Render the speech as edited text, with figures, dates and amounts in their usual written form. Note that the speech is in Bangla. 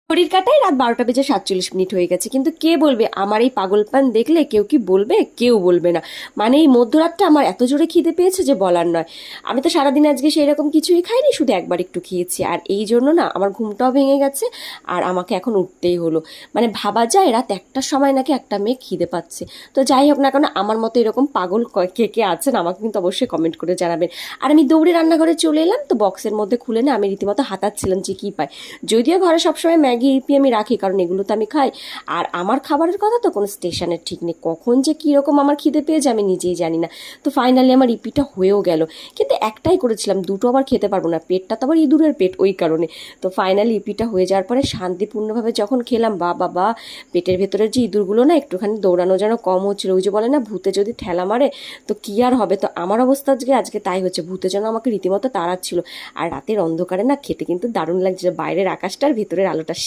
ঘড়ির কাঁটায় রাত 12:47 হয়ে গেছে, কিন্তু কে বলবে আমার এই পাগলপান দেখলে? কেউ কি বলবে? কেউ বলবে না। মানে এই মধ্যরাতটা আমার এত জোরে খিদে পেয়েছে যে বলার নয়। আমি তো সারাদিন আজকে সেই রকম কিছুই খাইনি, শুধু একবার একটু খেয়েছি, আর এই জন্য না আমার ঘুমটাও ভেঙে গেছে। আর আমাকে এখন উঠতেই হলো। মানে ভাবা যায় রাত 1টার সময় নাকি একটা মেয়ে খিদে পাচ্ছে। তো যাই হোক না কেন, আমার মতো এরকম পাগল কে কে আছেন আমাকে কিন্তু অবশ্যই কমেন্ট করে জানাবেন। আর আমি দৌড়ে রান্নাঘরে চলে এলাম, তো বক্সের মধ্যে খুলে না আমি রীতিমতো হাতাচ্ছিলাম যে কী পাই। যদিও ঘরে সবসময় ম্যাগি ইপি আমি রাখি, কারণ এগুলো তো আমি খাই। আর আমার খাবারের কথা তো কোনো স্টেশনের ঠিক নেই, কখন যে কীরকম আমার খিদে পেয়েছে আমি নিজেই জানি না। তো ফাইনালি আমার ইপিটা হয়েও গেল। কিন্তু একটাই করেছিলাম, দুটো আবার খেতে পারবো না, পেটটা তো আবার ইঁদুরের পেট, ওই কারণে। তো ফাইনালি ইপিটা হয়ে যাওয়ার পরে শান্তিপূর্ণভাবে যখন খেলাম, বাবা, পেটের ভেতরের যে ইঁদুরগুলো না একটুখানি দৌড়ানো যেন কম হচ্ছিল। ওই যে বলে না, ভূতে যদি ঠেলা মারে তো কী আর হবে। তো আমার অবস্থা আজকে তাই হচ্ছে, ভূতে যেন আমাকে রীতিমতো তাড়াচ্ছিল। আর রাতের অন্ধকারে না খেতে কিন্তু দারুণ লাগছে, বাইরের আকাশটা আর ভেতরের আলোটা।